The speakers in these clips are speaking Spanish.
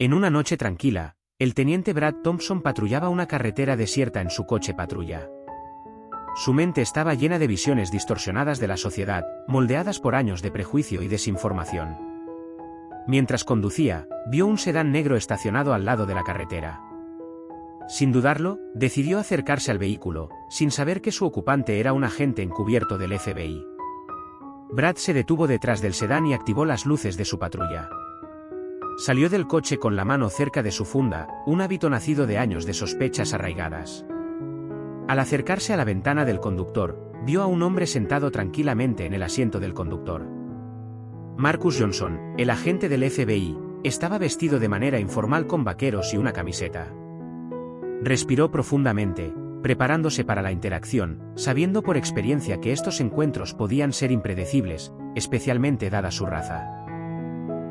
En una noche tranquila, el teniente Brad Thompson patrullaba una carretera desierta en su coche patrulla. Su mente estaba llena de visiones distorsionadas de la sociedad, moldeadas por años de prejuicio y desinformación. Mientras conducía, vio un sedán negro estacionado al lado de la carretera. Sin dudarlo, decidió acercarse al vehículo, sin saber que su ocupante era un agente encubierto del FBI. Brad se detuvo detrás del sedán y activó las luces de su patrulla. Salió del coche con la mano cerca de su funda, un hábito nacido de años de sospechas arraigadas. Al acercarse a la ventana del conductor, vio a un hombre sentado tranquilamente en el asiento del conductor. Marcus Johnson, el agente del FBI, estaba vestido de manera informal con vaqueros y una camiseta. Respiró profundamente, preparándose para la interacción, sabiendo por experiencia que estos encuentros podían ser impredecibles, especialmente dada su raza.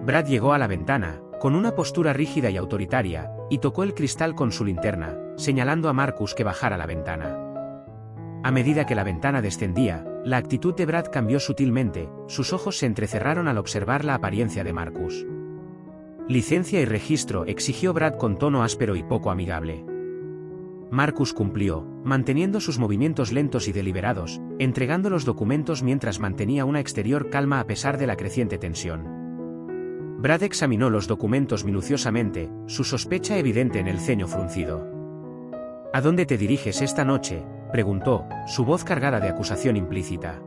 Brad llegó a la ventana, con una postura rígida y autoritaria, y tocó el cristal con su linterna, señalando a Marcus que bajara la ventana. A medida que la ventana descendía, la actitud de Brad cambió sutilmente, sus ojos se entrecerraron al observar la apariencia de Marcus. Licencia y registro, exigió Brad con tono áspero y poco amigable. Marcus cumplió, manteniendo sus movimientos lentos y deliberados, entregando los documentos mientras mantenía una exterior calma a pesar de la creciente tensión. Brad examinó los documentos minuciosamente, su sospecha evidente en el ceño fruncido. ¿A dónde te diriges esta noche?, preguntó, su voz cargada de acusación implícita.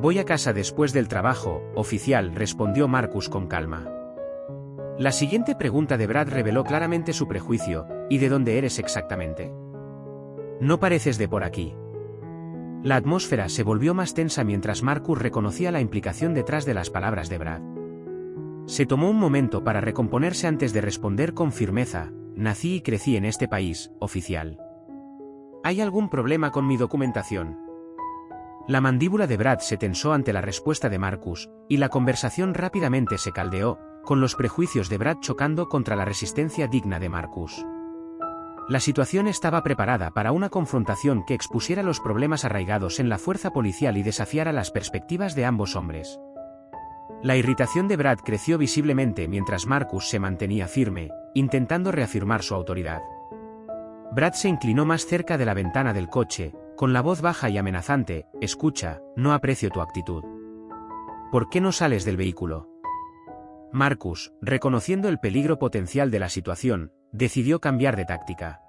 Voy a casa después del trabajo, oficial, respondió Marcus con calma. La siguiente pregunta de Brad reveló claramente su prejuicio. ¿Y de dónde eres exactamente? No pareces de por aquí. La atmósfera se volvió más tensa mientras Marcus reconocía la implicación detrás de las palabras de Brad. Se tomó un momento para recomponerse antes de responder con firmeza: nací y crecí en este país, oficial. ¿Hay algún problema con mi documentación? La mandíbula de Brad se tensó ante la respuesta de Marcus, y la conversación rápidamente se caldeó, con los prejuicios de Brad chocando contra la resistencia digna de Marcus. La situación estaba preparada para una confrontación que expusiera los problemas arraigados en la fuerza policial y desafiara las perspectivas de ambos hombres. La irritación de Brad creció visiblemente mientras Marcus se mantenía firme, intentando reafirmar su autoridad. Brad se inclinó más cerca de la ventana del coche, con la voz baja y amenazante: escucha, no aprecio tu actitud. ¿Por qué no sales del vehículo? Marcus, reconociendo el peligro potencial de la situación, decidió cambiar de táctica.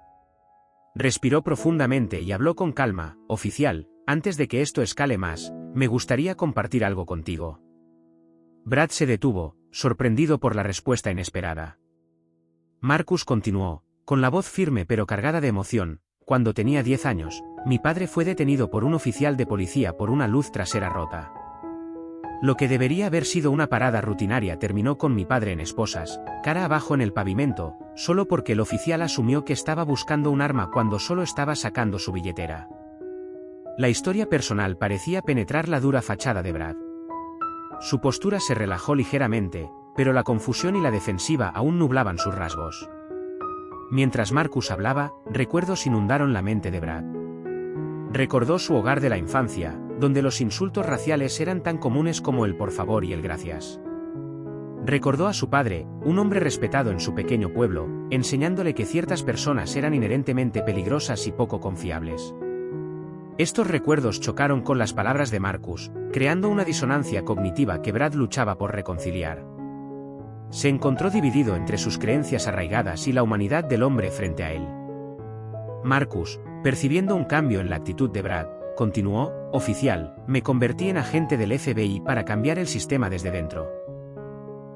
Respiró profundamente y habló con calma: oficial, antes de que esto escale más, me gustaría compartir algo contigo. Brad se detuvo, sorprendido por la respuesta inesperada. Marcus continuó, con la voz firme pero cargada de emoción: cuando tenía 10 años, mi padre fue detenido por un oficial de policía por una luz trasera rota. Lo que debería haber sido una parada rutinaria terminó con mi padre en esposas, cara abajo en el pavimento, solo porque el oficial asumió que estaba buscando un arma cuando solo estaba sacando su billetera. La historia personal parecía penetrar la dura fachada de Brad. Su postura se relajó ligeramente, pero la confusión y la defensiva aún nublaban sus rasgos. Mientras Marcus hablaba, recuerdos inundaron la mente de Brad. Recordó su hogar de la infancia, donde los insultos raciales eran tan comunes como el por favor y el gracias. Recordó a su padre, un hombre respetado en su pequeño pueblo, enseñándole que ciertas personas eran inherentemente peligrosas y poco confiables. Estos recuerdos chocaron con las palabras de Marcus, creando una disonancia cognitiva que Brad luchaba por reconciliar. Se encontró dividido entre sus creencias arraigadas y la humanidad del hombre frente a él. Marcus, percibiendo un cambio en la actitud de Brad, continuó: oficial, me convertí en agente del FBI para cambiar el sistema desde dentro.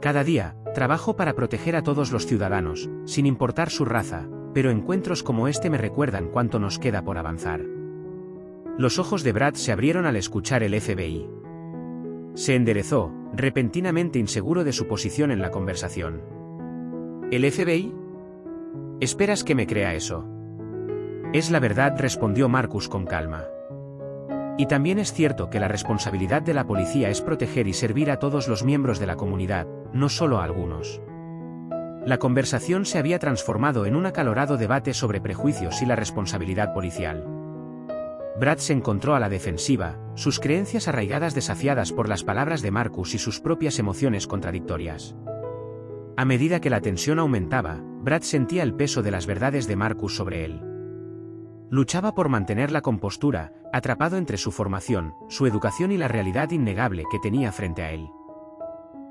Cada día, trabajo para proteger a todos los ciudadanos, sin importar su raza, pero encuentros como este me recuerdan cuánto nos queda por avanzar. Los ojos de Brad se abrieron al escuchar el FBI. Se enderezó, repentinamente inseguro de su posición en la conversación. ¿El FBI? ¿Esperas que me crea eso? Es la verdad, respondió Marcus con calma. Y también es cierto que la responsabilidad de la policía es proteger y servir a todos los miembros de la comunidad, no solo a algunos. La conversación se había transformado en un acalorado debate sobre prejuicios y la responsabilidad policial. Brad se encontró a la defensiva, sus creencias arraigadas desafiadas por las palabras de Marcus y sus propias emociones contradictorias. A medida que la tensión aumentaba, Brad sentía el peso de las verdades de Marcus sobre él. Luchaba por mantener la compostura, atrapado entre su formación, su educación y la realidad innegable que tenía frente a él.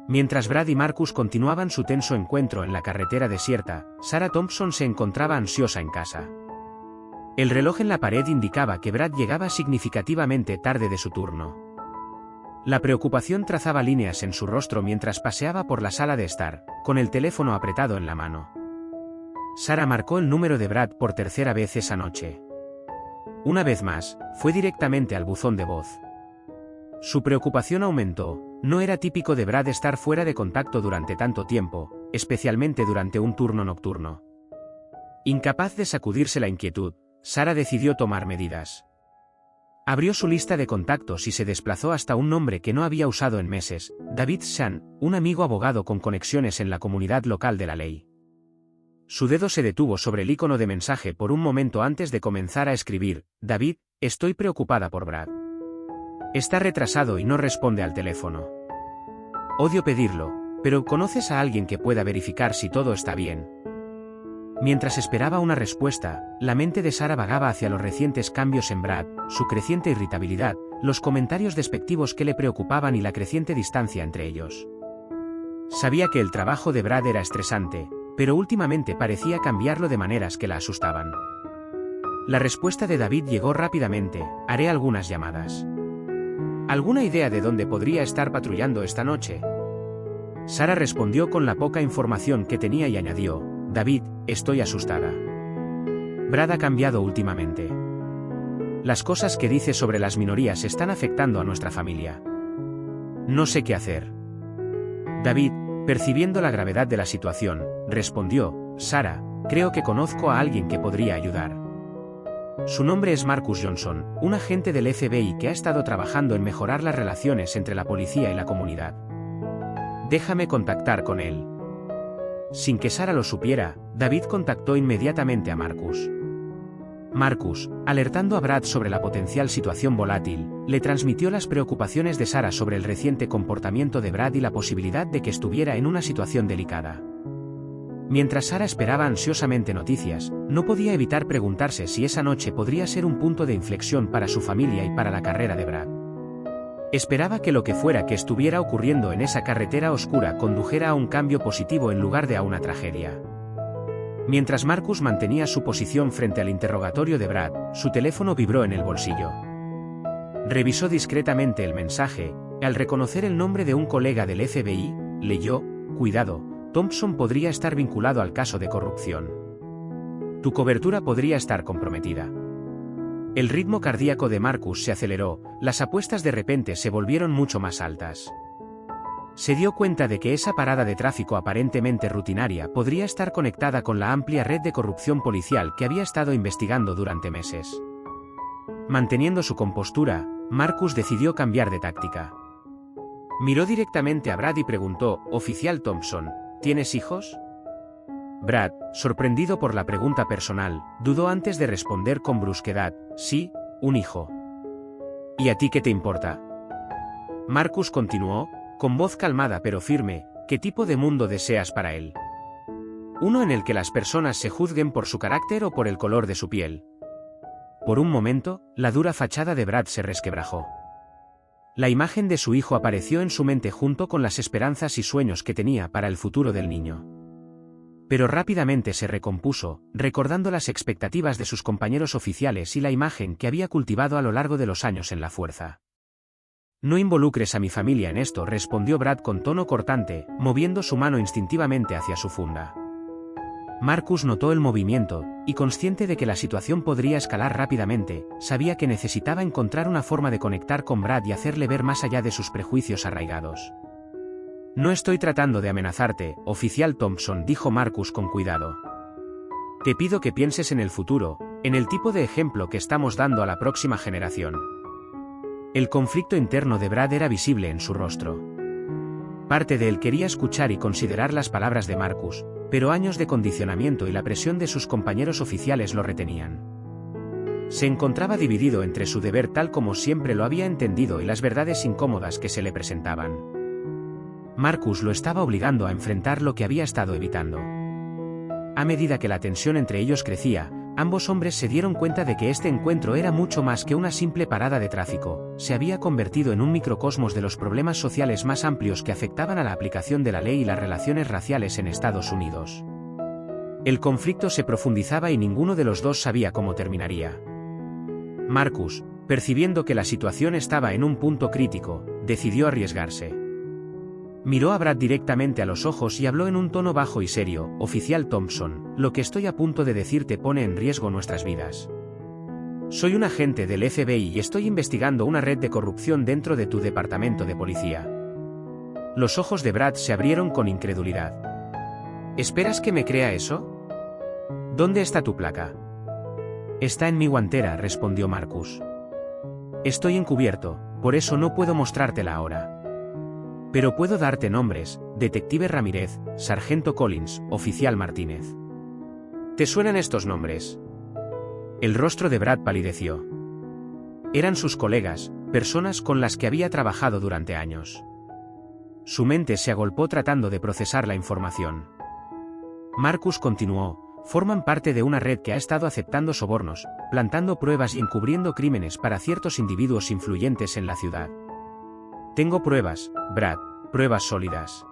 Mientras Brad y Marcus continuaban su tenso encuentro en la carretera desierta, Sarah Thompson se encontraba ansiosa en casa. El reloj en la pared indicaba que Brad llegaba significativamente tarde de su turno. La preocupación trazaba líneas en su rostro mientras paseaba por la sala de estar, con el teléfono apretado en la mano. Sarah marcó el número de Brad por tercera vez esa noche. Una vez más, fue directamente al buzón de voz. Su preocupación aumentó. No era típico de Brad estar fuera de contacto durante tanto tiempo, especialmente durante un turno nocturno. Incapaz de sacudirse la inquietud, Sarah decidió tomar medidas. Abrió su lista de contactos y se desplazó hasta un nombre que no había usado en meses, David Shan, un amigo abogado con conexiones en la comunidad local de la ley. Su dedo se detuvo sobre el icono de mensaje por un momento antes de comenzar a escribir: David, estoy preocupada por Brad. Está retrasado y no responde al teléfono. Odio pedirlo, pero ¿conoces a alguien que pueda verificar si todo está bien? Mientras esperaba una respuesta, la mente de Sarah vagaba hacia los recientes cambios en Brad, su creciente irritabilidad, los comentarios despectivos que le preocupaban y la creciente distancia entre ellos. Sabía que el trabajo de Brad era estresante, pero últimamente parecía cambiarlo de maneras que la asustaban. La respuesta de David llegó rápidamente: haré algunas llamadas. ¿Alguna idea de dónde podría estar patrullando esta noche? Sarah respondió con la poca información que tenía y añadió: David, estoy asustada. Brad ha cambiado últimamente. Las cosas que dice sobre las minorías están afectando a nuestra familia. No sé qué hacer. David, percibiendo la gravedad de la situación, respondió: Sarah, creo que conozco a alguien que podría ayudar. Su nombre es Marcus Johnson, un agente del FBI que ha estado trabajando en mejorar las relaciones entre la policía y la comunidad. Déjame contactar con él. Sin que Sarah lo supiera, David contactó inmediatamente a Marcus. Marcus, alertando a Brad sobre la potencial situación volátil, le transmitió las preocupaciones de Sarah sobre el reciente comportamiento de Brad y la posibilidad de que estuviera en una situación delicada. Mientras Sarah esperaba ansiosamente noticias, no podía evitar preguntarse si esa noche podría ser un punto de inflexión para su familia y para la carrera de Brad. Esperaba que lo que fuera que estuviera ocurriendo en esa carretera oscura condujera a un cambio positivo en lugar de a una tragedia. Mientras Marcus mantenía su posición frente al interrogatorio de Brad, su teléfono vibró en el bolsillo. Revisó discretamente el mensaje, y al reconocer el nombre de un colega del FBI, leyó: cuidado, Thompson podría estar vinculado al caso de corrupción. Tu cobertura podría estar comprometida. El ritmo cardíaco de Marcus se aceleró, las apuestas de repente se volvieron mucho más altas. Se dio cuenta de que esa parada de tráfico aparentemente rutinaria podría estar conectada con la amplia red de corrupción policial que había estado investigando durante meses. Manteniendo su compostura, Marcus decidió cambiar de táctica. Miró directamente a Brad y preguntó: Oficial Thompson, ¿tienes hijos? Brad, sorprendido por la pregunta personal, dudó antes de responder con brusquedad: sí, un hijo. ¿Y a ti qué te importa? Marcus continuó, con voz calmada pero firme: ¿qué tipo de mundo deseas para él? ¿Uno en el que las personas se juzguen por su carácter o por el color de su piel? Por un momento, la dura fachada de Brad se resquebrajó. La imagen de su hijo apareció en su mente junto con las esperanzas y sueños que tenía para el futuro del niño. Pero rápidamente se recompuso, recordando las expectativas de sus compañeros oficiales y la imagen que había cultivado a lo largo de los años en la fuerza. No involucres a mi familia en esto, respondió Brad con tono cortante, moviendo su mano instintivamente hacia su funda. Marcus notó el movimiento, y consciente de que la situación podría escalar rápidamente, sabía que necesitaba encontrar una forma de conectar con Brad y hacerle ver más allá de sus prejuicios arraigados. No estoy tratando de amenazarte, oficial Thompson, dijo Marcus con cuidado. Te pido que pienses en el futuro, en el tipo de ejemplo que estamos dando a la próxima generación. El conflicto interno de Brad era visible en su rostro. Parte de él quería escuchar y considerar las palabras de Marcus, pero años de condicionamiento y la presión de sus compañeros oficiales lo retenían. Se encontraba dividido entre su deber tal como siempre lo había entendido y las verdades incómodas que se le presentaban. Marcus lo estaba obligando a enfrentar lo que había estado evitando. A medida que la tensión entre ellos crecía, ambos hombres se dieron cuenta de que este encuentro era mucho más que una simple parada de tráfico, se había convertido en un microcosmos de los problemas sociales más amplios que afectaban a la aplicación de la ley y las relaciones raciales en Estados Unidos. El conflicto se profundizaba y ninguno de los dos sabía cómo terminaría. Marcus, percibiendo que la situación estaba en un punto crítico, decidió arriesgarse. Miró a Brad directamente a los ojos y habló en un tono bajo y serio: «Oficial Thompson, lo que estoy a punto de decirte pone en riesgo nuestras vidas. Soy un agente del FBI y estoy investigando una red de corrupción dentro de tu departamento de policía». Los ojos de Brad se abrieron con incredulidad. «¿Esperas que me crea eso? ¿Dónde está tu placa?» «Está en mi guantera», respondió Marcus. «Estoy encubierto, por eso no puedo mostrártela ahora. Pero puedo darte nombres: Detective Ramírez, Sargento Collins, Oficial Martínez. ¿Te suenan estos nombres?» El rostro de Brad palideció. Eran sus colegas, personas con las que había trabajado durante años. Su mente se agolpó tratando de procesar la información. Marcus continuó: «Forman parte de una red que ha estado aceptando sobornos, plantando pruebas y encubriendo crímenes para ciertos individuos influyentes en la ciudad. Tengo pruebas, Brad, pruebas sólidas».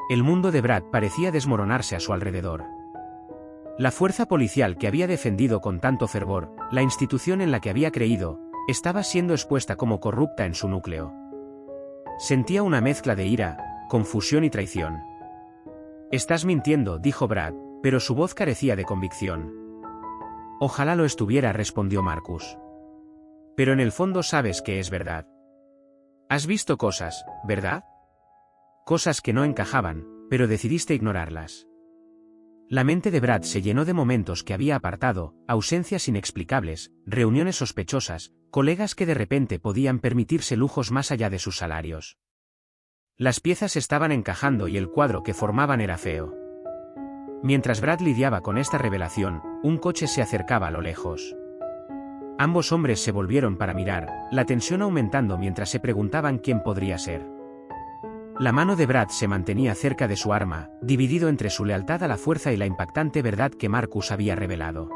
El mundo de Brad parecía desmoronarse a su alrededor. La fuerza policial que había defendido con tanto fervor, la institución en la que había creído, estaba siendo expuesta como corrupta en su núcleo. Sentía una mezcla de ira, confusión y traición. «Estás mintiendo», dijo Brad, pero su voz carecía de convicción. «Ojalá lo estuviera», respondió Marcus. «Pero en el fondo sabes que es verdad. Has visto cosas, ¿verdad? Cosas que no encajaban, pero decidiste ignorarlas». La mente de Brad se llenó de momentos que había apartado, ausencias inexplicables, reuniones sospechosas, colegas que de repente podían permitirse lujos más allá de sus salarios. Las piezas estaban encajando y el cuadro que formaban era feo. Mientras Brad lidiaba con esta revelación, un coche se acercaba a lo lejos. Ambos hombres se volvieron para mirar, la tensión aumentando mientras se preguntaban quién podría ser. La mano de Brad se mantenía cerca de su arma, dividido entre su lealtad a la fuerza y la impactante verdad que Marcus había revelado.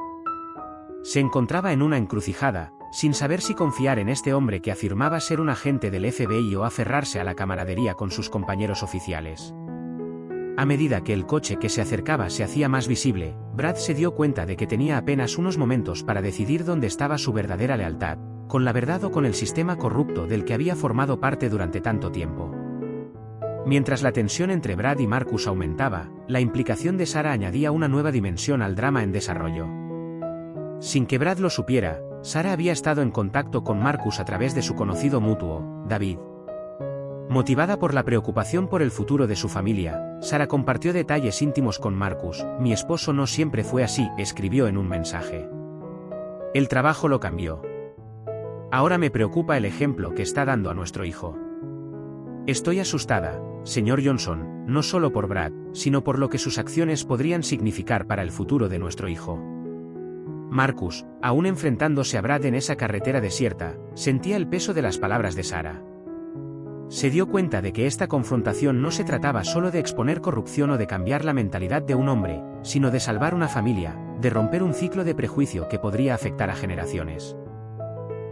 Se encontraba en una encrucijada, sin saber si confiar en este hombre que afirmaba ser un agente del FBI o aferrarse a la camaradería con sus compañeros oficiales. A medida que el coche que se acercaba se hacía más visible, Brad se dio cuenta de que tenía apenas unos momentos para decidir dónde estaba su verdadera lealtad, con la verdad o con el sistema corrupto del que había formado parte durante tanto tiempo. Mientras la tensión entre Brad y Marcus aumentaba, la implicación de Sarah añadía una nueva dimensión al drama en desarrollo. Sin que Brad lo supiera, Sarah había estado en contacto con Marcus a través de su conocido mutuo, David. Motivada por la preocupación por el futuro de su familia, Sarah compartió detalles íntimos con Marcus. «Mi esposo no siempre fue así», escribió en un mensaje. «El trabajo lo cambió. Ahora me preocupa el ejemplo que está dando a nuestro hijo. Estoy asustada, señor Johnson, no solo por Brad, sino por lo que sus acciones podrían significar para el futuro de nuestro hijo». Marcus, aún enfrentándose a Brad en esa carretera desierta, sentía el peso de las palabras de Sarah. Se dio cuenta de que esta confrontación no se trataba solo de exponer corrupción o de cambiar la mentalidad de un hombre, sino de salvar una familia, de romper un ciclo de prejuicio que podría afectar a generaciones.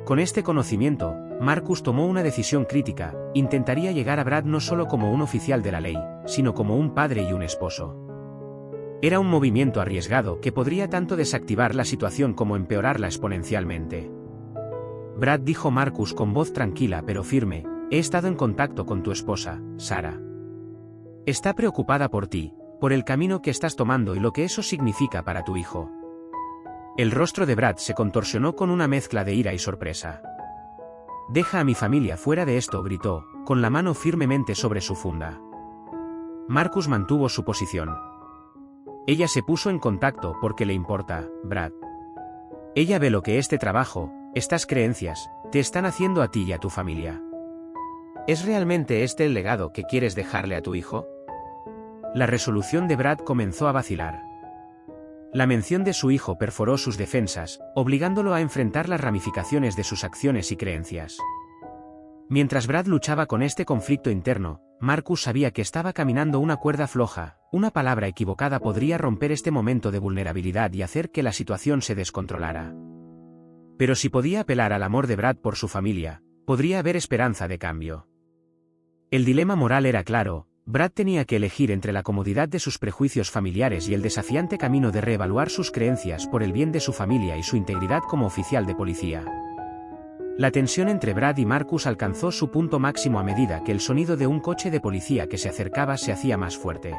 Con este conocimiento, Marcus tomó una decisión crítica: intentaría llegar a Brad no solo como un oficial de la ley, sino como un padre y un esposo. Era un movimiento arriesgado que podría tanto desactivar la situación como empeorarla exponencialmente. «Brad», dijo Marcus con voz tranquila pero firme, «he estado en contacto con tu esposa, Sarah. Está preocupada por ti, por el camino que estás tomando y lo que eso significa para tu hijo». El rostro de Brad se contorsionó con una mezcla de ira y sorpresa. «Deja a mi familia fuera de esto», gritó, con la mano firmemente sobre su funda. Marcus mantuvo su posición. «Ella se puso en contacto porque le importa, Brad. Ella ve lo que este trabajo, estas creencias, te están haciendo a ti y a tu familia. ¿Es realmente este el legado que quieres dejarle a tu hijo?» La resolución de Brad comenzó a vacilar. La mención de su hijo perforó sus defensas, obligándolo a enfrentar las ramificaciones de sus acciones y creencias. Mientras Brad luchaba con este conflicto interno, Marcus sabía que estaba caminando una cuerda floja, una palabra equivocada podría romper este momento de vulnerabilidad y hacer que la situación se descontrolara. Pero si podía apelar al amor de Brad por su familia, podría haber esperanza de cambio. El dilema moral era claro, Brad tenía que elegir entre la comodidad de sus prejuicios familiares y el desafiante camino de reevaluar sus creencias por el bien de su familia y su integridad como oficial de policía. La tensión entre Brad y Marcus alcanzó su punto máximo a medida que el sonido de un coche de policía que se acercaba se hacía más fuerte.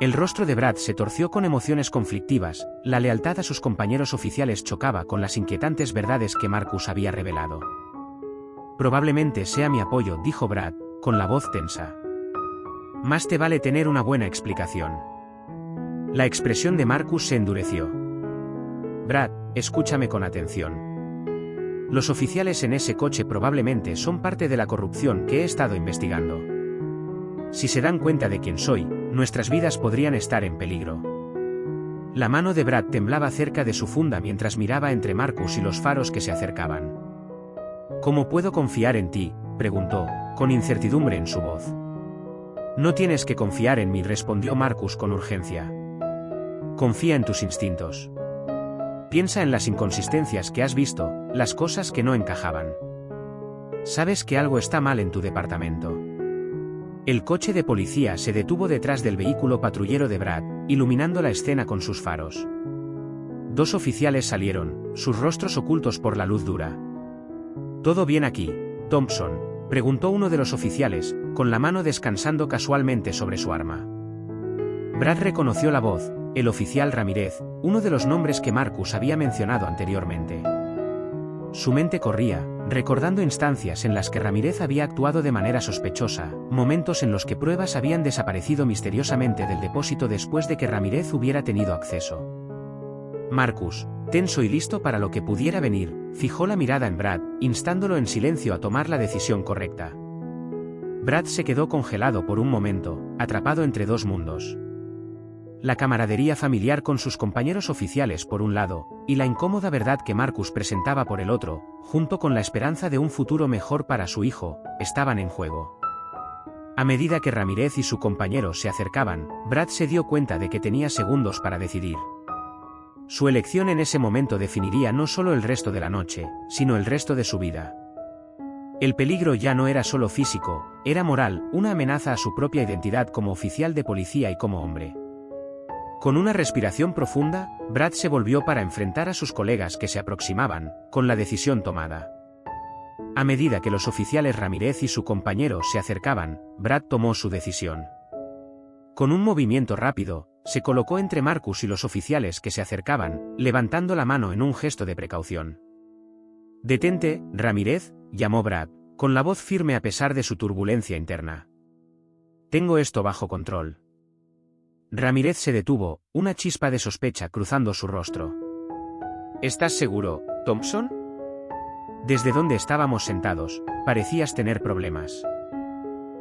El rostro de Brad se torció con emociones conflictivas, la lealtad a sus compañeros oficiales chocaba con las inquietantes verdades que Marcus había revelado. Probablemente sea mi apoyo, dijo Brad, con la voz tensa. Más te vale tener una buena explicación. La expresión de Marcus se endureció. Brad, escúchame con atención. Los oficiales en ese coche probablemente son parte de la corrupción que he estado investigando. Si se dan cuenta de quién soy, nuestras vidas podrían estar en peligro. La mano de Brad temblaba cerca de su funda mientras miraba entre Marcus y los faros que se acercaban. ¿Cómo puedo confiar en ti?, preguntó, con incertidumbre en su voz. No tienes que confiar en mí, respondió Marcus con urgencia. Confía en tus instintos. Piensa en las inconsistencias que has visto, las cosas que no encajaban. Sabes que algo está mal en tu departamento. El coche de policía se detuvo detrás del vehículo patrullero de Brad, iluminando la escena con sus faros. Dos oficiales salieron, sus rostros ocultos por la luz dura. ¿Todo bien aquí, Thompson?, preguntó uno de los oficiales, con la mano descansando casualmente sobre su arma. Brad reconoció la voz, el oficial Ramírez, uno de los nombres que Marcus había mencionado anteriormente. Su mente corría, recordando instancias en las que Ramírez había actuado de manera sospechosa, momentos en los que pruebas habían desaparecido misteriosamente del depósito después de que Ramírez hubiera tenido acceso. Marcus, tenso y listo para lo que pudiera venir, fijó la mirada en Brad, instándolo en silencio a tomar la decisión correcta. Brad se quedó congelado por un momento, atrapado entre dos mundos. La camaradería familiar con sus compañeros oficiales por un lado, y la incómoda verdad que Marcus presentaba por el otro, junto con la esperanza de un futuro mejor para su hijo, estaban en juego. A medida que Ramírez y su compañero se acercaban, Brad se dio cuenta de que tenía segundos para decidir. Su elección en ese momento definiría no solo el resto de la noche, sino el resto de su vida. El peligro ya no era solo físico, era moral, una amenaza a su propia identidad como oficial de policía y como hombre. Con una respiración profunda, Brad se volvió para enfrentar a sus colegas que se aproximaban, con la decisión tomada. A medida que los oficiales Ramírez y su compañero se acercaban, Brad tomó su decisión. Con un movimiento rápido, se colocó entre Marcus y los oficiales que se acercaban, levantando la mano en un gesto de precaución. «Detente, Ramírez», llamó Brad, con la voz firme a pesar de su turbulencia interna. «Tengo esto bajo control». Ramírez se detuvo, una chispa de sospecha cruzando su rostro. «¿Estás seguro, Thompson?» Desde donde estábamos sentados, parecías tener problemas.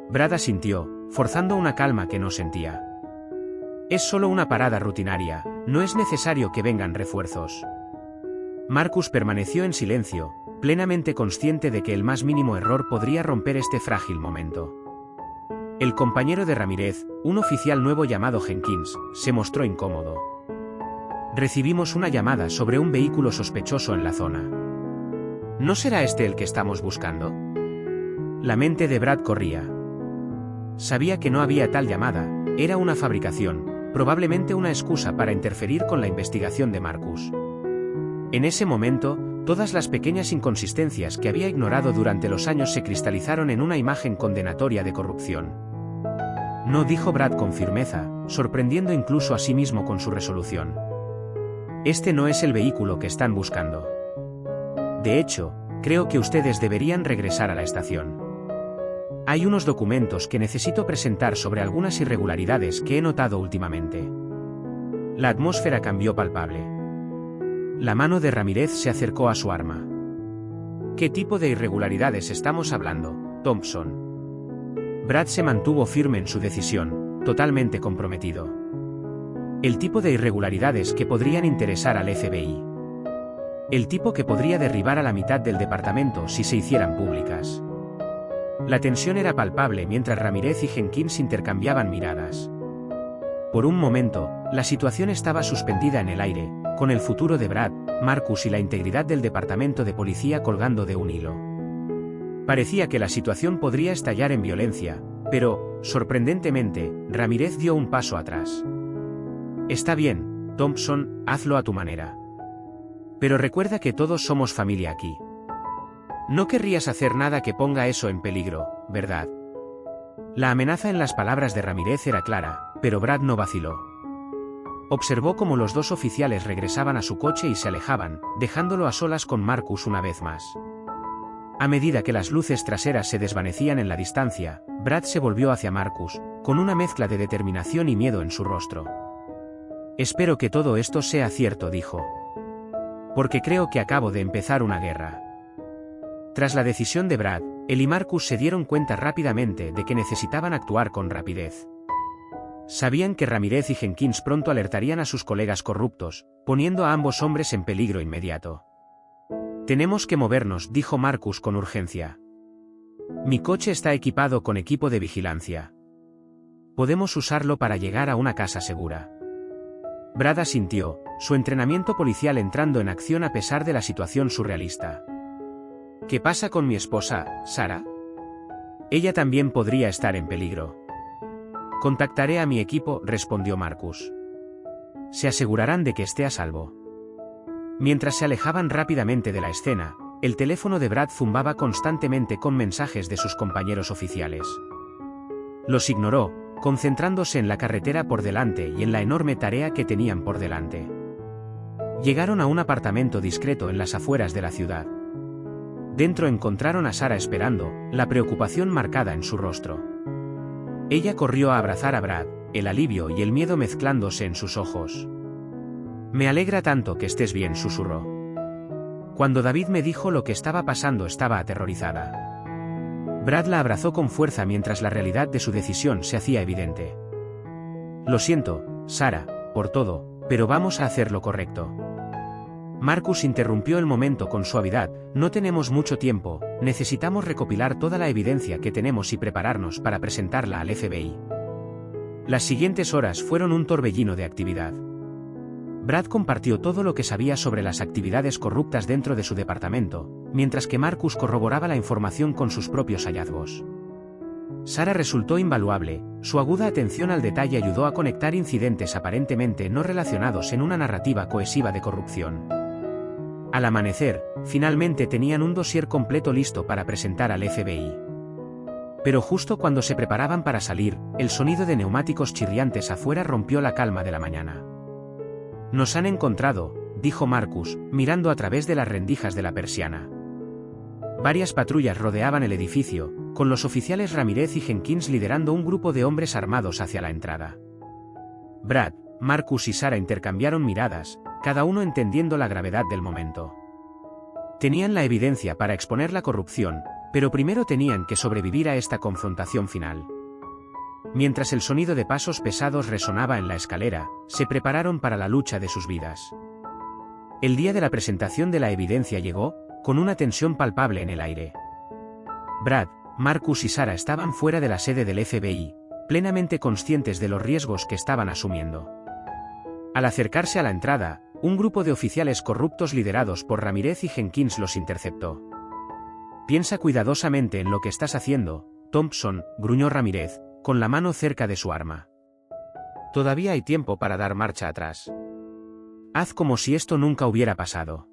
Brad asintió, forzando una calma que no sentía. «Es solo una parada rutinaria, no es necesario que vengan refuerzos». Marcus permaneció en silencio, plenamente consciente de que el más mínimo error podría romper este frágil momento. El compañero de Ramírez, un oficial nuevo llamado Jenkins, se mostró incómodo. «Recibimos una llamada sobre un vehículo sospechoso en la zona. ¿No será este el que estamos buscando?» La mente de Brad corría. Sabía que no había tal llamada, era una fabricación, probablemente una excusa para interferir con la investigación de Marcus. En ese momento, todas las pequeñas inconsistencias que había ignorado durante los años se cristalizaron en una imagen condenatoria de corrupción. «No», dijo Brad con firmeza, sorprendiendo incluso a sí mismo con su resolución. «Este no es el vehículo que están buscando. De hecho, creo que ustedes deberían regresar a la estación. Hay unos documentos que necesito presentar sobre algunas irregularidades que he notado últimamente». La atmósfera cambió palpable. La mano de Ramírez se acercó a su arma. «¿Qué tipo de irregularidades estamos hablando, Thompson?» Brad se mantuvo firme en su decisión, totalmente comprometido. «El tipo de irregularidades que podrían interesar al FBI. El tipo que podría derribar a la mitad del departamento si se hicieran públicas». La tensión era palpable mientras Ramírez y Jenkins intercambiaban miradas. Por un momento, la situación estaba suspendida en el aire, con el futuro de Brad, Marcus y la integridad del departamento de policía colgando de un hilo. Parecía que la situación podría estallar en violencia, pero, sorprendentemente, Ramírez dio un paso atrás. Está bien, Thompson, hazlo a tu manera. Pero recuerda que todos somos familia aquí. No querrías hacer nada que ponga eso en peligro, ¿verdad? La amenaza en las palabras de Ramírez era clara, pero Brad no vaciló. Observó cómo los dos oficiales regresaban a su coche y se alejaban, dejándolo a solas con Marcus una vez más. A medida que las luces traseras se desvanecían en la distancia, Brad se volvió hacia Marcus, con una mezcla de determinación y miedo en su rostro. Espero que todo esto sea cierto, dijo. Porque creo que acabo de empezar una guerra. Tras la decisión de Brad, él y Marcus se dieron cuenta rápidamente de que necesitaban actuar con rapidez. Sabían que Ramírez y Jenkins pronto alertarían a sus colegas corruptos, poniendo a ambos hombres en peligro inmediato. Tenemos que movernos, dijo Marcus con urgencia. Mi coche está equipado con equipo de vigilancia. Podemos usarlo para llegar a una casa segura. Brad asintió, su entrenamiento policial entrando en acción a pesar de la situación surrealista. ¿Qué pasa con mi esposa, Sarah? Ella también podría estar en peligro. Contactaré a mi equipo, respondió Marcus. Se asegurarán de que esté a salvo. Mientras se alejaban rápidamente de la escena, el teléfono de Brad zumbaba constantemente con mensajes de sus compañeros oficiales. Los ignoró, concentrándose en la carretera por delante y en la enorme tarea que tenían por delante. Llegaron a un apartamento discreto en las afueras de la ciudad. Dentro encontraron a Sarah esperando, la preocupación marcada en su rostro. Ella corrió a abrazar a Brad, el alivio y el miedo mezclándose en sus ojos. Me alegra tanto que estés bien, susurró. Cuando David me dijo lo que estaba pasando estaba aterrorizada. Brad la abrazó con fuerza mientras la realidad de su decisión se hacía evidente. Lo siento, Sarah, por todo, pero vamos a hacer lo correcto. Marcus interrumpió el momento con suavidad, no tenemos mucho tiempo, necesitamos recopilar toda la evidencia que tenemos y prepararnos para presentarla al FBI. Las siguientes horas fueron un torbellino de actividad. Brad compartió todo lo que sabía sobre las actividades corruptas dentro de su departamento, mientras que Marcus corroboraba la información con sus propios hallazgos. Sarah resultó invaluable, su aguda atención al detalle ayudó a conectar incidentes aparentemente no relacionados en una narrativa cohesiva de corrupción. Al amanecer, finalmente tenían un dossier completo listo para presentar al FBI. Pero justo cuando se preparaban para salir, el sonido de neumáticos chirriantes afuera rompió la calma de la mañana. Nos han encontrado, dijo Marcus, mirando a través de las rendijas de la persiana. Varias patrullas rodeaban el edificio, con los oficiales Ramírez y Jenkins liderando un grupo de hombres armados hacia la entrada. Brad, Marcus y Sarah intercambiaron miradas, cada uno entendiendo la gravedad del momento. Tenían la evidencia para exponer la corrupción, pero primero tenían que sobrevivir a esta confrontación final. Mientras el sonido de pasos pesados resonaba en la escalera, se prepararon para la lucha de sus vidas. El día de la presentación de la evidencia llegó, con una tensión palpable en el aire. Brad, Marcus y Sarah estaban fuera de la sede del FBI, plenamente conscientes de los riesgos que estaban asumiendo. Al acercarse a la entrada, un grupo de oficiales corruptos liderados por Ramírez y Jenkins los interceptó. Piensa cuidadosamente en lo que estás haciendo, Thompson, gruñó Ramírez, con la mano cerca de su arma. Todavía hay tiempo para dar marcha atrás. Haz como si esto nunca hubiera pasado.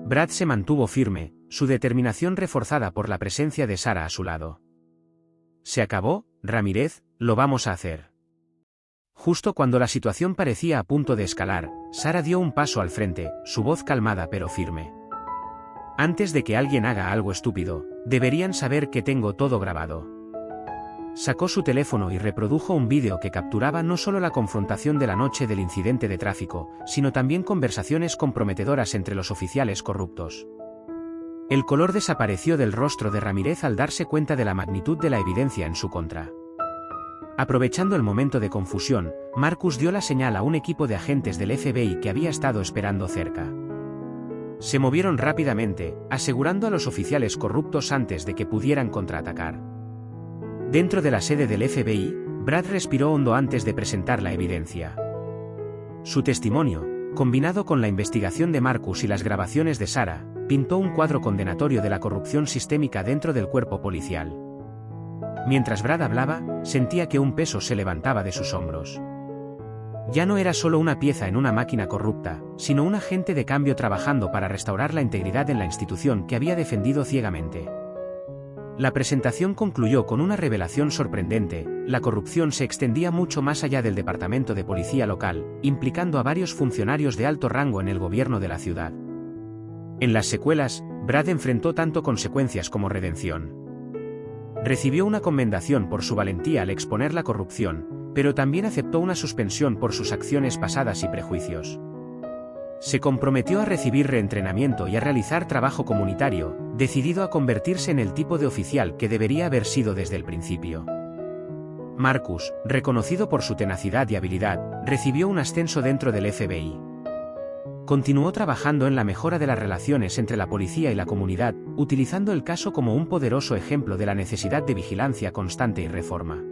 Brad se mantuvo firme, su determinación reforzada por la presencia de Sarah a su lado. ¿Se acabó, Ramírez? Lo vamos a hacer. Justo cuando la situación parecía a punto de escalar, Sarah dio un paso al frente, su voz calmada pero firme. Antes de que alguien haga algo estúpido, deberían saber que tengo todo grabado. Sacó su teléfono y reprodujo un vídeo que capturaba no solo la confrontación de la noche del incidente de tráfico, sino también conversaciones comprometedoras entre los oficiales corruptos. El color desapareció del rostro de Ramírez al darse cuenta de la magnitud de la evidencia en su contra. Aprovechando el momento de confusión, Marcus dio la señal a un equipo de agentes del FBI que había estado esperando cerca. Se movieron rápidamente, asegurando a los oficiales corruptos antes de que pudieran contraatacar. Dentro de la sede del FBI, Brad respiró hondo antes de presentar la evidencia. Su testimonio, combinado con la investigación de Marcus y las grabaciones de Sarah, pintó un cuadro condenatorio de la corrupción sistémica dentro del cuerpo policial. Mientras Brad hablaba, sentía que un peso se levantaba de sus hombros. Ya no era solo una pieza en una máquina corrupta, sino un agente de cambio trabajando para restaurar la integridad en la institución que había defendido ciegamente. La presentación concluyó con una revelación sorprendente: la corrupción se extendía mucho más allá del departamento de policía local, implicando a varios funcionarios de alto rango en el gobierno de la ciudad. En las secuelas, Brad enfrentó tanto consecuencias como redención. Recibió una commendación por su valentía al exponer la corrupción, pero también aceptó una suspensión por sus acciones pasadas y prejuicios. Se comprometió a recibir reentrenamiento y a realizar trabajo comunitario, decidido a convertirse en el tipo de oficial que debería haber sido desde el principio. Marcus, reconocido por su tenacidad y habilidad, recibió un ascenso dentro del FBI. Continuó trabajando en la mejora de las relaciones entre la policía y la comunidad, utilizando el caso como un poderoso ejemplo de la necesidad de vigilancia constante y reforma.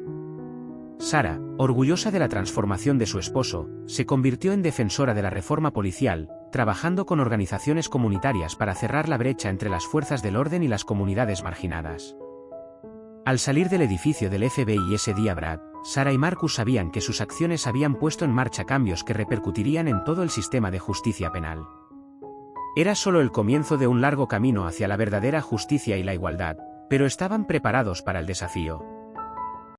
Sarah, orgullosa de la transformación de su esposo, se convirtió en defensora de la reforma policial, trabajando con organizaciones comunitarias para cerrar la brecha entre las fuerzas del orden y las comunidades marginadas. Al salir del edificio del FBI ese día, Brad, Sarah y Marcus sabían que sus acciones habían puesto en marcha cambios que repercutirían en todo el sistema de justicia penal. Era solo el comienzo de un largo camino hacia la verdadera justicia y la igualdad, pero estaban preparados para el desafío.